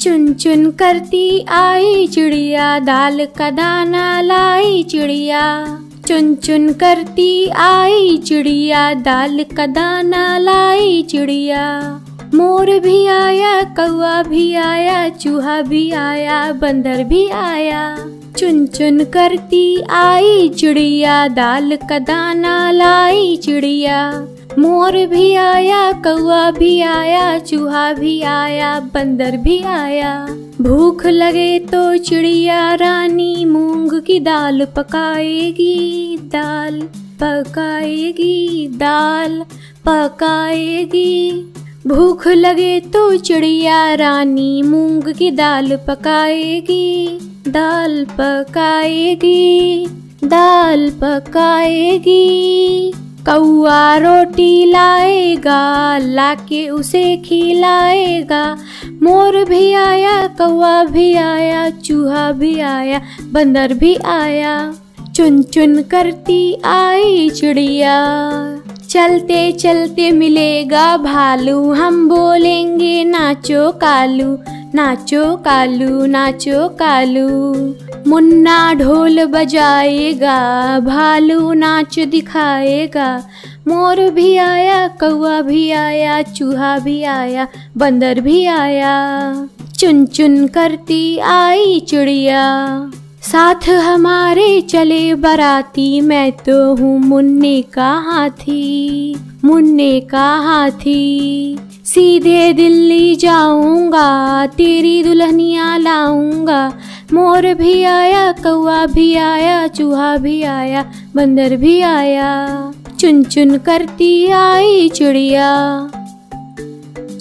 चुन चुन करती आई चिड़िया, दाल का दाना लाई चिड़िया। चुन चुन करती आई चिड़िया, दाल का दाना लाई चिड़िया। मोर भी आया, कौआ भी आया, चूहा भी आया, बंदर भी आया। चुन चुन करती आई चिड़िया, दाल का दाना लाई चिड़िया। मोर भी आया, कौआ भी आया, चूहा भी आया, बंदर भी आया। भूख लगे तो चिड़िया रानी मूंग की दाल पकाएगी, दाल पकाएगी, दाल पकाएगी। भूख लगे तो चिड़िया रानी मूंग की दाल पकाएगी, दाल पकाएगी, दाल पकाएगी। कौआ रोटी लाएगा, लाके उसे खिलाएगा। मोर भी आया, कौआ भी आया, चूहा भी आया, बंदर भी आया। चुन चुन करती आई चिड़िया। चलते चलते मिलेगा भालू, हम बोलेंगे नाचो कालू, नाचो कालू, नाचो कालू। मुन्ना ढोल बजाएगा, भालू नाच दिखाएगा। मोर भी आया, कौआ भी आया, चूहा भी आया, बंदर भी आया। चुन चुन करती आई चिड़िया। साथ हमारे चले बाराती, मैं तो हूँ मुन्ने का हाथी, मुन्ने का हाथी। सीधे दिल्ली जाऊंगा, तेरी दुल्हनिया लाऊंगा। मोर भी आया, कौआ भी आया, चूहा भी आया, बंदर भी आया। चुन चुन करती आई चिड़िया।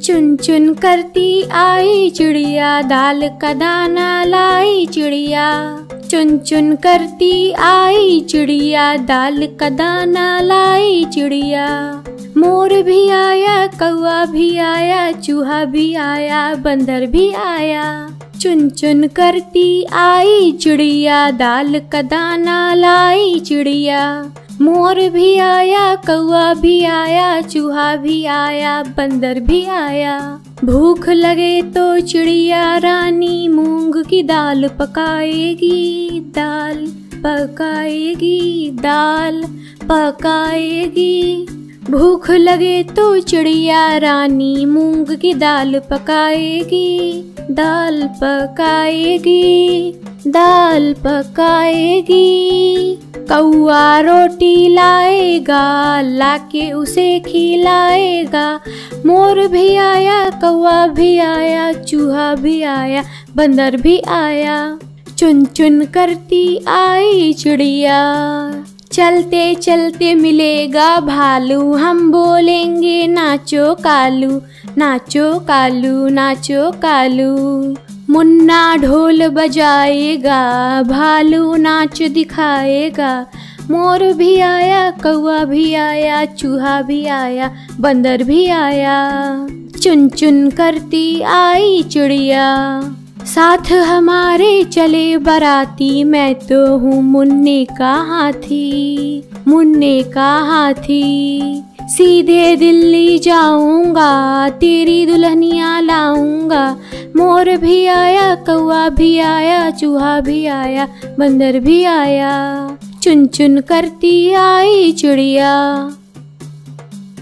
चुन चुन करती आई चिड़िया, दाल का दाना लाई चिड़िया। चुन चुन करती आई चिड़िया, दाल का दाना लाई चिड़िया। मोर भी आया, कौआ भी आया, चूहा भी आया, बंदर भी आया। चुन चुन करती आई चिड़िया, दाल का दाना लाई चिड़िया। मोर भी आया, कौआ भी आया, चूहा भी आया, बंदर भी आया। भूख लगे तो चिड़िया रानी मूंग की दाल पकाएगी, दाल पकाएगी, दाल पकाएगी। भूख लगे तो चिड़िया रानी मूंग की दाल पकाएगी, दाल पकाएगी, दाल पकाएगी। कौआ रोटी लाएगा, लाके उसे खिलाएगा। मोर भी आया, कौआ भी आया, चूहा भी आया, बंदर भी आया। चुन चुन करती आई चिड़िया। चलते चलते मिलेगा भालू, हम बोलेंगे नाचो कालू, नाचो कालू, नाचो कालू। मुन्ना ढोल बजाएगा, भालू नाच दिखाएगा। मोर भी आया, कौआ भी आया, चूहा भी आया, बंदर भी आया। चुन चुन करती आई चिड़िया। साथ हमारे चले बाराती, मैं तो हूँ मुन्ने का हाथी, मुन्ने का हाथी। सीधे दिल्ली जाऊंगा, तेरी दुल्हनिया लाऊंगा। मोर भी आया, कौआ भी आया, चूहा भी आया, बंदर भी आया। चुन चुन करती आई चिड़िया।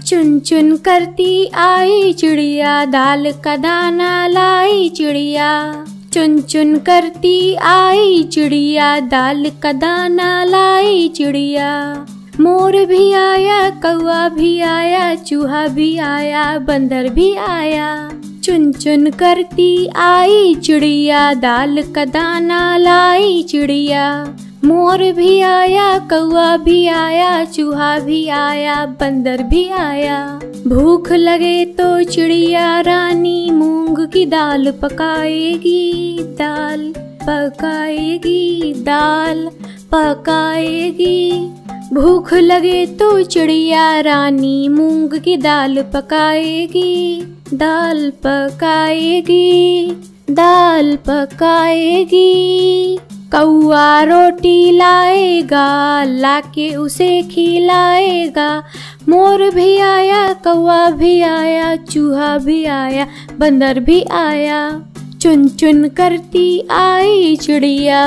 चुन चुन करती आई चिड़िया, दाल का दाना लाई चिड़िया। चुन चुन करती आई चिड़िया, दाल का दाना लाई चिड़िया। मोर भी आया, कौआ भी आया, चूहा भी आया, बंदर भी आया। चुन चुन करती आई चिड़िया, दाल का दाना लाई चिड़िया। मोर भी आया, कौआ भी आया, चूहा भी आया, बंदर भी आया। भूख लगे तो चिड़िया रानी मूंग की दाल पकाएगी, दाल पकाएगी, दाल पकाएगी। भूख लगे तो चिड़िया रानी मूंग की दाल पकाएगी, दाल पकाएगी, दाल पकाएगी। कौआ रोटी लाएगा, लाके उसे खिलाएगा। मोर भी आया, कौआ भी आया, चूहा भी आया, बंदर भी आया। चुन चुन करती आई चिड़िया।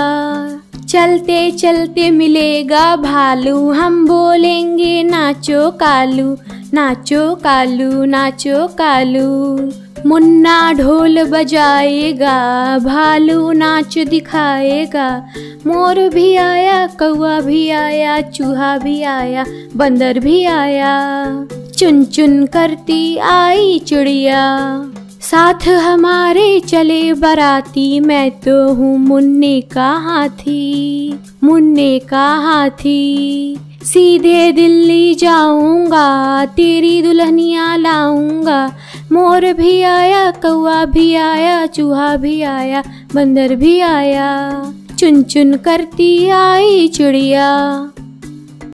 चलते चलते मिलेगा भालू, हम बोलेंगे नाचो कालू, नाचो कालू, नाचो कालू। मुन्ना ढोल बजाएगा, भालू नाच दिखाएगा। मोर भी आया, कौवा भी आया, चूहा भी आया, बंदर भी आया। चुन चुन करती आई चिड़िया। साथ हमारे चले बाराती, मैं तो हूँ मुन्ने का हाथी, मुन्ने का हाथी। सीधे दिल्ली जाऊंगा, तेरी दुल्हनिया लाऊंगा। मोर भी आया, कौवा भी आया, चूहा भी आया, बंदर भी आया। चुन चुन करती आई चिड़िया।